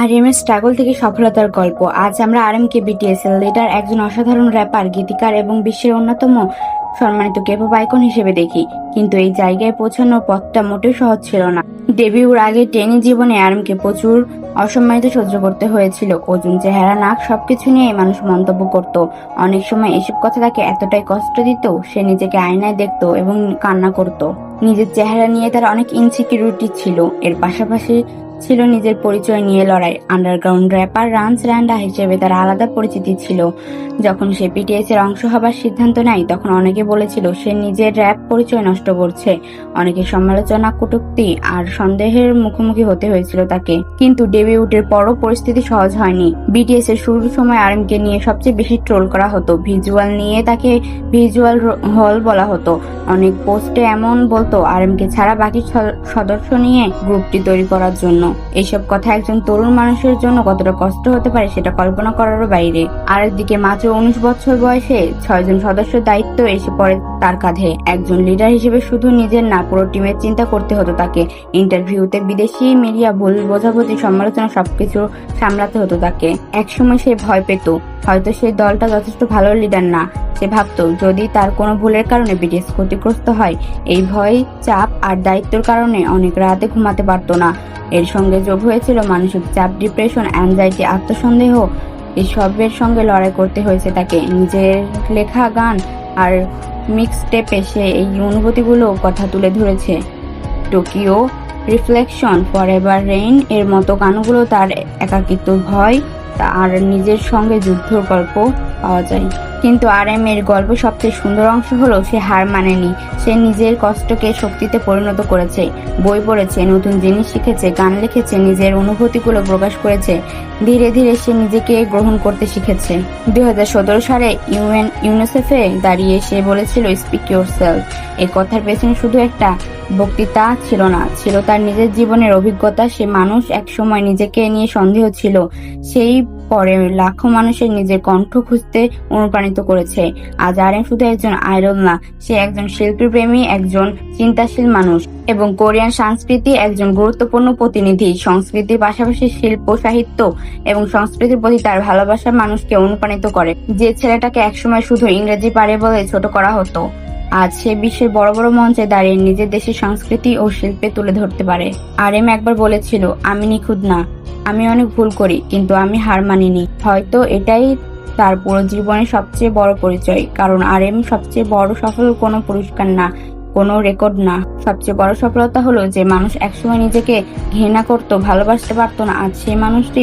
আরএমের struggle থেকে সফলতার গল্প। আজ আমরা আরএমকে বিটিএস এর লিডার, একজন অসাধারণ র্যাপার, গীতিকার এবং বিশ্বের অন্যতম সম্মানিত কেপপ আইকন হিসেবে দেখি। কিন্তু এই জায়গায় পৌঁছানোর পথটা মোটেও সহজ ছিল না। ডেবিউর আগে টেনি জীবনে আরএমকে প্রচুর অসম্মানিত সহ্য করতে হয়েছিল। ওজন, চেহারা, নাক সবকিছু নিয়ে মানুষ মন্তব্য করত। অনেক সময় এসব কথা তাকে এতটাই কষ্ট দিত, সে নিজেকে আয়নায় দেখত এবং কান্না করত। নিজের চেহারা নিয়ে তার অনেক ইনসিকিউরিটি ছিল। এর পাশাপাশি ছিল নিজের পরিচয় নিয়ে লড়াই। আন্ডারগ্রাউন্ড র্যাপার রান্স র্যান্ডা হিসেবে তার আলাদা পরিচিতি ছিল। যখন সে বিটিএস এর অংশ হবার সিদ্ধান্ত নেয়, তখন অনেকে বলেছিল সে নিজের র্যাপ পরিচয় নষ্ট করছে। অনেকে সমালোচনা, কটূক্তি আর সন্দেহের মুখোমুখি হতে হয়েছিল তাকে। কিন্তু ডেবিউটের পরও পরিস্থিতি সহজ হয়নি। বিটিএস এর শুরুর সময় আরএমকে নিয়ে সবচেয়ে বেশি ট্রোল করা হতো। ভিজুয়াল নিয়ে তাকে ভিজুয়াল হল বলা হতো। অনেক পোস্টে এমন বলতো আরএমকে ছাড়া বাকি সদস্য নিয়ে গ্রুপটি তৈরি করার জন্য। এইসব কথা একজন তরুণ মানুষের জন্য কতটা কষ্ট হতে পারে সেটা কল্পনা করারও বাইরে। আরেকদিকে মাত্র 19 বছর বয়সে 6 জন সদস্যের দায়িত্ব এসে পড়ে তার কাঁধে। একজন লিডার হিসেবে শুধু নিজের না, পুরো টিমের চিন্তা করতে হতো তাকে। ইন্টারভিউতে, বিদেশি মিডিয়া, ভুল বোঝাবুঝি, সমালোচনা সবকিছু সামলাতে হতো তাকে। একসময় সে ভয় পেত, হয়তো সেই দলটা যথেষ্ট ভালো লিডার না। সে ভাবত যদি তার কোনো ভুলের কারণে বিটিএস ক্ষতিগ্রস্ত হয়। এই ভয়, চাপ আর দায়িত্বের কারণে অনেক রাতে ঘুমাতে পারত না। এর সঙ্গে যোগ হয়েছিল মানসিক চাপ, ডিপ্রেশন, অ্যাংজাইটি, আত্মসন্দেহ। এসবের সঙ্গে লড়াই করতে হয়েছে তাকে। নিজের লেখা গান আর মিক্সটেপে সে এই অনুভূতিগুলো কথা তুলে ধরেছে। টোকিও, রিফ্লেকশন, ফরএভার রেইন এর মতো গানগুলো তার একাকিত্ব, ভয় আর নিজের সঙ্গে যুদ্ধর গল্প পাওয়া যায়। কিন্তু আরএম এর গল্প সবচেয়ে সুন্দর অংশ হলো সে হার মানেনি। সে নিজের কষ্টকে শক্তিতে পরিণত করেছে। বই পড়েছে, নতুন জিনিস শিখেছে, গান লিখেছে, নিজের অনুভূতিগুলো প্রকাশ করেছে। ধীরে ধীরে সে নিজেকে গ্রহণ করতে শিখেছে। 2017 সালে ইউনিসেফে দাঁড়িয়ে সে বলেছিল স্পিক ইউর সেলফ। এই কথার পেছনে শুধু একটা বক্তৃতা ছিল না, ছিল তার নিজের জীবনের অভিজ্ঞতা। সে মানুষ, একসময় নিজেকে নিয়ে সন্দেহ ছিল, সেই পরে লাখো মানুষের নিজের কণ্ঠ খুঁজতে অনুপ্রাণিত করেছে। আজ আরএম শুধু একজন আইডল না, সে একজন শিল্পী প্রেমী, একজন চিন্তাশীল মানুষ এবং কোরিয়ান সংস্কৃতি একজন গুরুত্বপূর্ণ প্রতিনিধি। সংস্কৃতির পাশাপাশি শিল্প, সাহিত্য এবং সংস্কৃতির প্রতি তার ভালোবাসা মানুষকে অনুপ্রাণিত করে। যে ছেলেটাকে একসময় শুধু ইংরেজি পারে বলে ছোট করা হতো, আজ সে বিশ্বের বড় বড় মঞ্চে দাঁড়িয়ে নিজের দেশের সংস্কৃতি ও শিল্পে তুলে ধরতে পারে। আরএম একবার বলেছিল, আমি নিখুঁত না, আমি অনেক ভুল করি, কিন্তু আমি হার মানিনি। হয়তো এটাই তার পুরো জীবনের সবচেয়ে বড় পরিচয়। কারণ আরএম সবচেয়ে বড় সফল কোনো পুরস্কার না, কোনো রেকর্ড না। সবচেয়ে বড় সফলতা হলো যে মানুষ একসময় নিজেকে ঘৃণা করত, ভালোবাসতে পারতো না, আজ সেই মানুষটি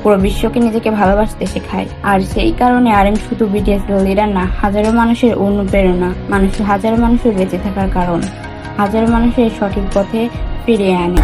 পুরো বিশ্বকে নিজেকে ভালোবাসতে শেখায়। আর সেই কারণে আরএম শুধু বিটিএস লিডার না, হাজারো মানুষের অনুপ্রেরণা, হাজারো মানুষের বেঁচে থাকার কারণ, হাজারো মানুষের সঠিক পথে ফিরিয়ে আনে।